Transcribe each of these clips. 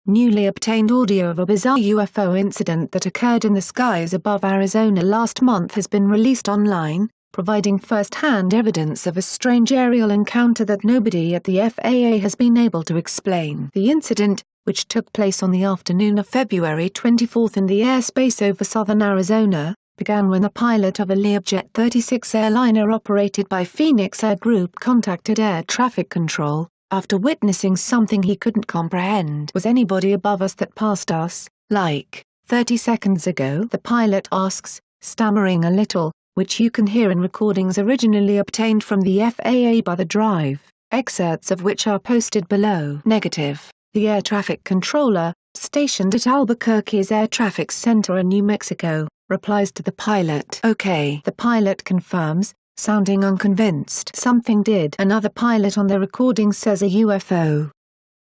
Newly obtained audio of a bizarre UFO incident that occurred in the skies above Arizona last month has been released online, providing first-hand evidence of a strange aerial encounter that nobody at the FAA has been able to explain. The incident, which took place on the afternoon of February 24 in the airspace over southern Arizona, began when the pilot of a Learjet 36 airliner operated by Phoenix Air Group contacted air traffic control, after witnessing something he couldn't comprehend. Was anybody above us that passed us, like 30 seconds ago? The pilot asks, stammering a little, which you can hear in recordings originally obtained from the FAA by the drive, excerpts of which are posted below. Negative. The air traffic controller, stationed at Albuquerque's Air Traffic Center in New Mexico, replies to the pilot. Okay. The pilot confirms, sounding unconvinced. Something did. Another pilot on the recording says a UFO.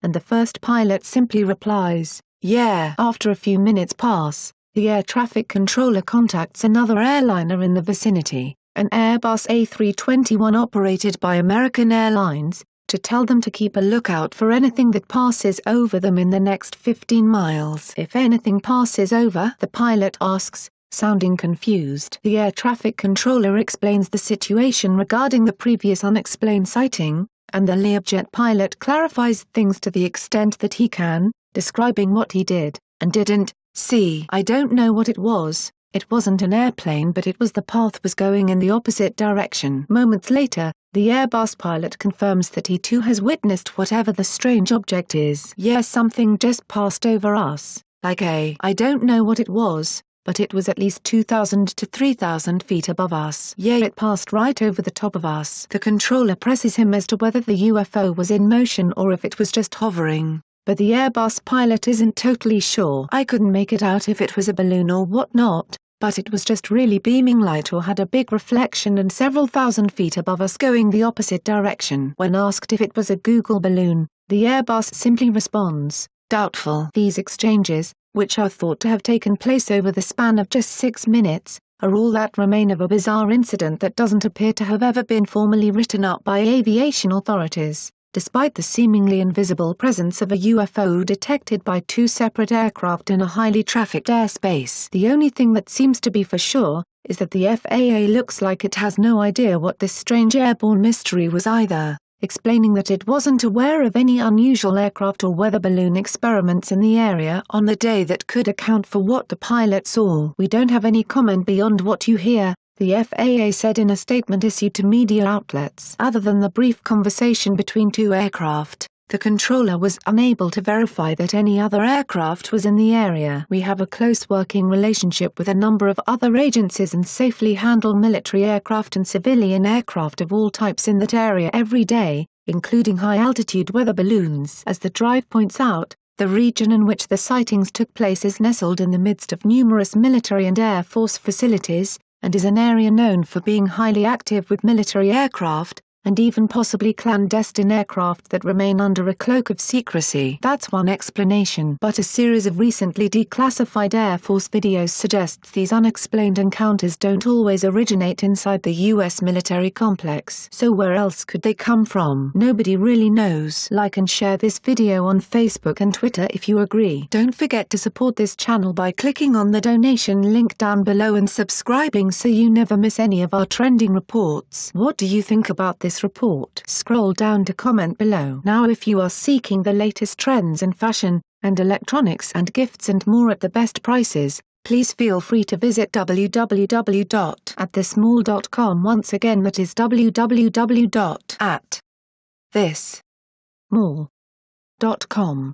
And the first pilot simply replies, yeah. After a few minutes pass, the air traffic controller contacts another airliner in the vicinity, an Airbus A321 operated by American Airlines, to tell them to keep a lookout for anything that passes over them in the next 15 miles. If anything passes over, the pilot asks, sounding confused. The air traffic controller explains the situation regarding the previous unexplained sighting, and the Learjet pilot clarifies things to the extent that he can, describing what he did, and didn't, see. I don't know what it was. It wasn't an airplane, but it was the path was going in the opposite direction. Moments later, the Airbus pilot confirms that he too has witnessed whatever the strange object is. Yes, something just passed over us, like I don't know what it was, but it was at least 2,000 to 3,000 feet above us. Yeah, it passed right over the top of us. The controller presses him as to whether the UFO was in motion or if it was just hovering, but the Airbus pilot isn't totally sure. I couldn't make it out if it was a balloon or whatnot, but it was just really beaming light or had a big reflection and several thousand feet above us going the opposite direction. When asked if it was a Google balloon, the Airbus simply responds, doubtful. These exchanges, which are thought to have taken place over the span of just 6 minutes, are all that remain of a bizarre incident that doesn't appear to have ever been formally written up by aviation authorities, despite the seemingly invisible presence of a UFO detected by 2 separate aircraft in a highly trafficked airspace. The only thing that seems to be for sure, is that the FAA looks like it has no idea what this strange airborne mystery was either, explaining that it wasn't aware of any unusual aircraft or weather balloon experiments in the area on the day that could account for what the pilot saw. We don't have any comment beyond what you hear, the FAA said in a statement issued to media outlets. Other than the brief conversation between 2 aircraft, the controller was unable to verify that any other aircraft was in the area. We have a close working relationship with a number of other agencies and safely handle military aircraft and civilian aircraft of all types in that area every day, including high-altitude weather balloons. As the drive points out, the region in which the sightings took place is nestled in the midst of numerous military and Air Force facilities, and is an area known for being highly active with military aircraft, and even possibly clandestine aircraft that remain under a cloak of secrecy. That's one explanation. But a series of recently declassified Air Force videos suggests these unexplained encounters don't always originate inside the U.S. military complex. So where else could they come from? Nobody really knows. Like and share this video on Facebook and Twitter if you agree. Don't forget to support this channel by clicking on the donation link down below and subscribing so you never miss any of our trending reports. What do you think about this report? Scroll down to comment below. Now if you are seeking the latest trends in fashion, and electronics and gifts and more at the best prices, please feel free to visit www.atthismall.com. Once again, that is www.atthismall.com.